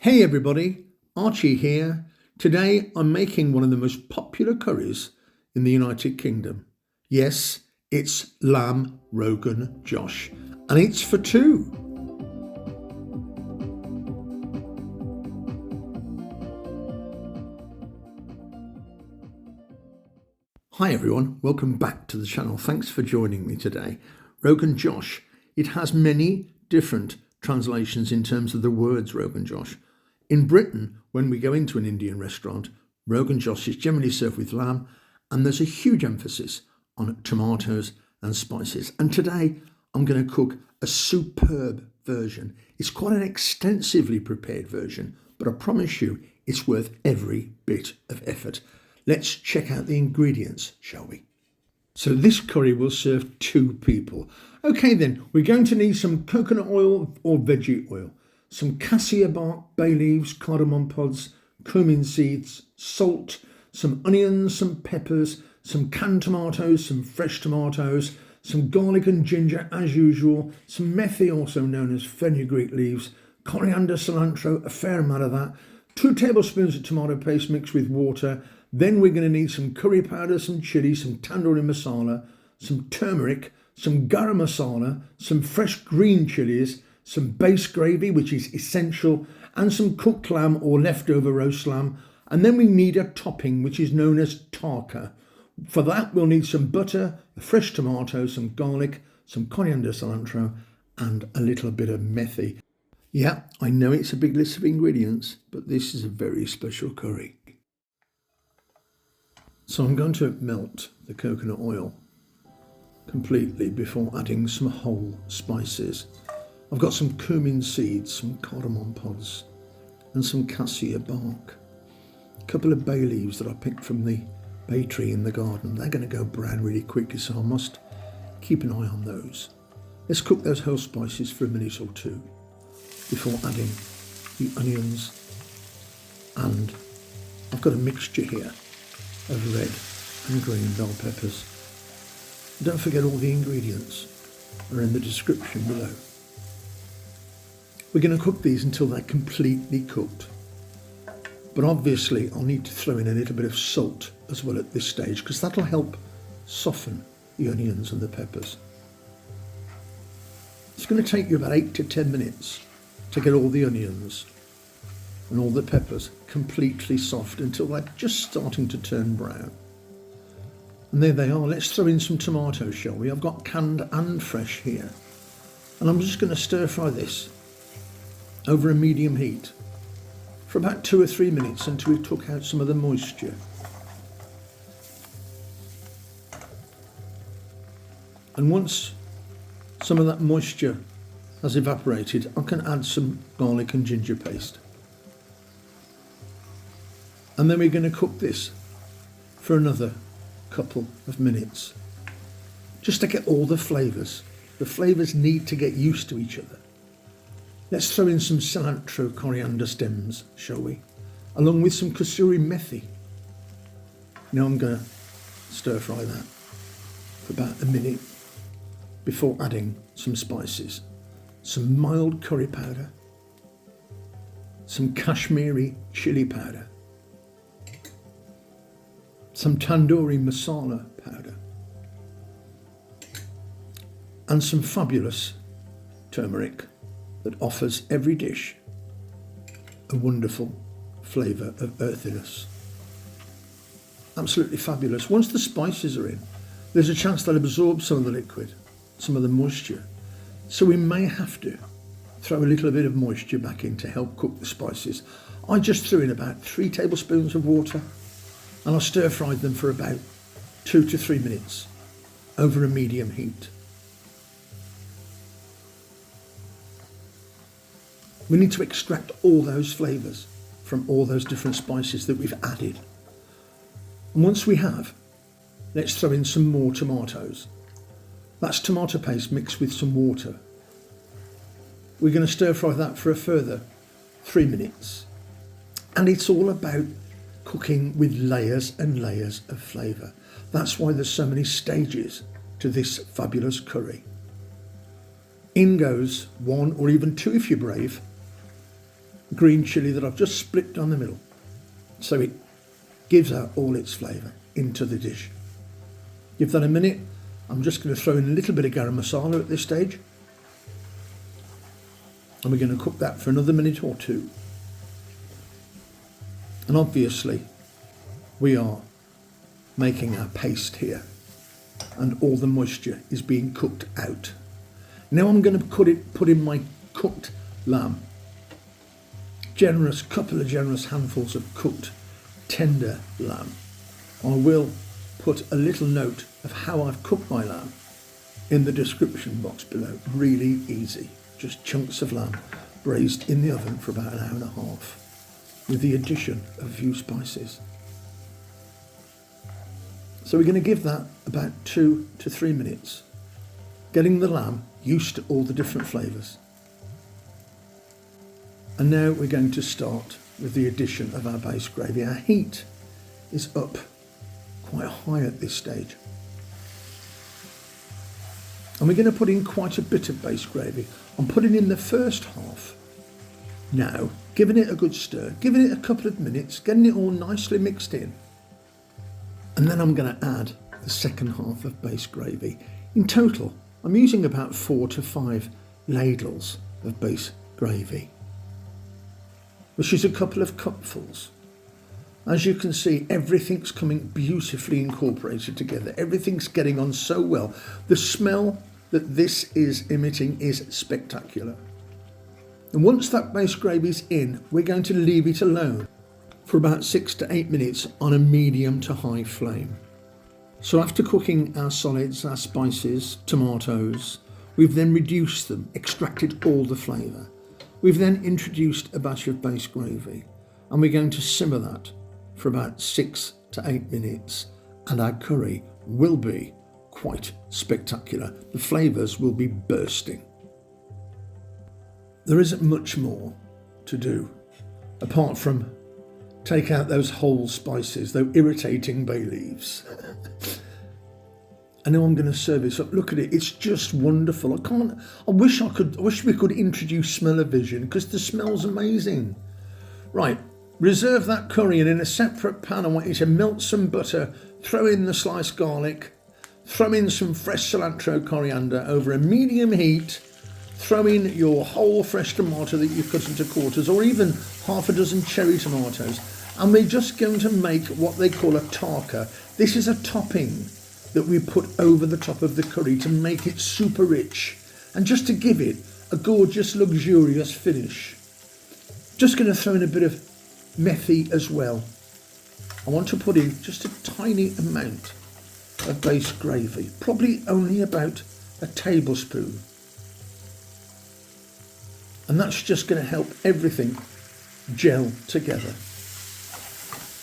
Hey everybody, Archie here. Today I'm making one of the most popular curries in the United Kingdom. Yes, it's lamb Rogan Josh, and it's for two. Hi everyone, welcome back to the channel. Thanks for joining me today. Rogan Josh, it has many different translations in terms of the words Rogan Josh. In Britain, when we go into an Indian restaurant, Rogan Josh is generally served with lamb, and there's a huge emphasis on tomatoes and spices. And today I'm going to cook a superb version. It's quite an extensively prepared version, but I promise you it's worth every bit of effort. Let's check out the ingredients, shall we? So this curry will serve two people. Okay then, we're going to need some coconut oil or veggie oil, some cassia bark, bay leaves, cardamom pods, cumin seeds, salt, some onions, some peppers, some canned tomatoes, some fresh tomatoes, some garlic and ginger as usual, some methi, also known as fenugreek leaves, coriander, cilantro, a fair amount of that, 2 tablespoons of tomato paste mixed with water. Then we're going to need some curry powder, some chili, some tandoori masala, some turmeric, some garam masala, some fresh green chillies, some base gravy, which is essential, and some cooked lamb or leftover roast lamb. And then we need a topping, which is known as Tarka. For that, we'll need some butter, a fresh tomato, some garlic, some coriander, cilantro, and a little bit of methi. Yeah, I know it's a big list of ingredients, but this is a very special curry. So I'm going to melt the coconut oil completely before adding some whole spices. I've got some cumin seeds, some cardamom pods, and some cassia bark. A couple of bay leaves that I picked from the bay tree in the garden. They're going to go brown really quickly, so I must keep an eye on those. Let's cook those whole spices for a minute or two before adding the onions. And I've got a mixture here of red and green bell peppers. Don't forget all the ingredients are in the description below. We're going to cook these until they're completely cooked. But obviously I'll need to throw in a little bit of salt as well at this stage, because that'll help soften the onions and the peppers. It's going to take you about 8 to 10 minutes to get all the onions and all the peppers completely soft until they're just starting to turn brown. And there they are. Let's throw in some tomatoes, shall we? I've got canned and fresh here. And I'm just going to stir fry this over a medium heat for about 2 or 3 minutes until we took out some of the moisture. And once some of that moisture has evaporated, I can add some garlic and ginger paste. And then we're going to cook this for another couple of minutes, just to get all the flavours. The flavours need to get used to each other. Let's throw in some cilantro coriander stems, shall we? Along with some Kashmiri Methi. Now I'm going to stir fry that for about a minute before adding some spices. Some mild curry powder, some Kashmiri chili powder, some tandoori masala powder, and some fabulous turmeric that offers every dish a wonderful flavour of earthiness. Absolutely fabulous. Once the spices are in, there's a chance they'll absorb some of the liquid, some of the moisture. So we may have to throw a little bit of moisture back in to help cook the spices. I just threw in about 3 tablespoons of water, and I stir fried them for about 2 to 3 minutes over a medium heat. We need to extract all those flavours from all those different spices that we've added. And once we have, let's throw in some more tomatoes. That's tomato paste mixed with some water. We're going to stir fry that for a further 3 minutes. And it's all about cooking with layers and layers of flavour. That's why there's so many stages to this fabulous curry. In goes 1 or even 2 if you're brave green chilli that I've just split down the middle, so it gives out all its flavour into the dish. Give that a minute. I'm just going to throw in a little bit of garam masala at this stage, and we're going to cook that for another minute or two. And obviously we are making our paste here, and all the moisture is being cooked out. Now I'm going to put in my cooked lamb. Couple of generous handfuls of cooked tender lamb. I will put a little note of how I've cooked my lamb in the description box below. Really easy, just chunks of lamb braised in the oven for about an hour and a half with the addition of a few spices. So we're going to give that about 2 to 3 minutes, getting the lamb used to all the different flavours. And now we're going to start with the addition of our base gravy. Our heat is up quite high at this stage. And we're going to put in quite a bit of base gravy. I'm putting in the first half now, giving it a good stir, giving it a couple of minutes, getting it all nicely mixed in. And then I'm going to add the second half of base gravy. In total, I'm using about 4 to 5 ladles of base gravy, which is a couple of cupfuls. As you can see, everything's coming beautifully incorporated together. Everything's getting on so well. The smell that this is emitting is spectacular. And once that base gravy is in, we're going to leave it alone for about 6 to 8 minutes on a medium to high flame. So after cooking our solids, our spices, tomatoes, we've then reduced them, extracted all the flavour. We've then introduced a batch of base gravy, and we're going to simmer that for about 6 to 8 minutes, and our curry will be quite spectacular. The flavours will be bursting. There isn't much more to do apart from take out those whole spices, those irritating bay leaves. And now I'm going to serve this up. Look at it, it's just wonderful. I wish we could introduce smell-o-vision, because the smell's amazing. Right, reserve that curry, and in a separate pan I want you to melt some butter, throw in the sliced garlic, throw in some fresh cilantro, coriander over a medium heat, throw in your whole fresh tomato that you cut into quarters, or even half a dozen cherry tomatoes, and we're just going to make what they call a Tarka. This is a topping that we put over the top of the curry to make it super rich and just to give it a gorgeous, luxurious finish. Just going to throw in a bit of Methi as well. I want to put in just a tiny amount of base gravy, probably only about a tablespoon. And that's just going to help everything gel together.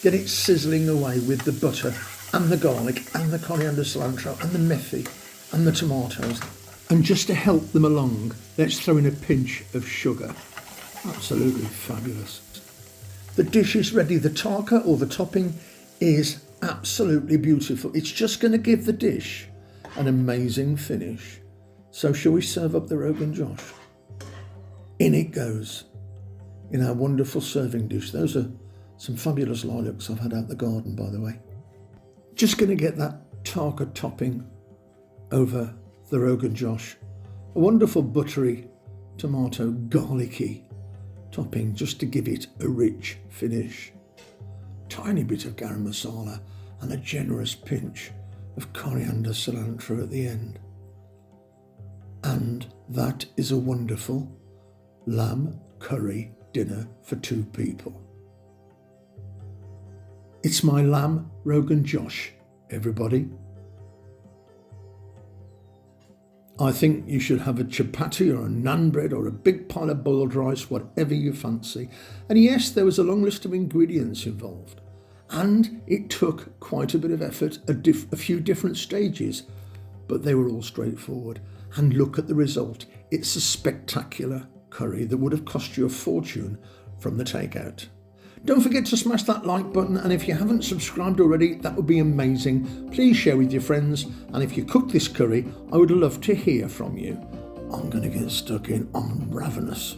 Get it sizzling away with the butter and the garlic and the coriander, cilantro and the Methi and the tomatoes. And just to help them along, let's throw in a pinch of sugar. Absolutely fabulous. The dish is ready. The Tarka, or the topping, is absolutely beautiful. It's just going to give the dish an amazing finish. So shall we serve up the Rogan Josh? In it goes, in our wonderful serving dish. Those are some fabulous lilacs I've had out the garden, by the way. Just going to get that Tarka topping over the Rogan Josh. A wonderful buttery, tomato, garlicky topping, just to give it a rich finish. Tiny bit of garam masala and a generous pinch of coriander, cilantro at the end. And that is a wonderful lamb curry dinner for 2 people. It's my lamb Rogan Josh, everybody. I think you should have a chapati or a naan bread or a big pile of boiled rice, whatever you fancy. And yes, there was a long list of ingredients involved. And it took quite a bit of effort, a few different stages, but they were all straightforward. And look at the result. It's a spectacular curry that would have cost you a fortune from the takeout. Don't forget to smash that like button, and if you haven't subscribed already, that would be amazing. Please share with your friends, and if you cook this curry, I would love to hear from you. I'm going to get stuck in. I'm ravenous.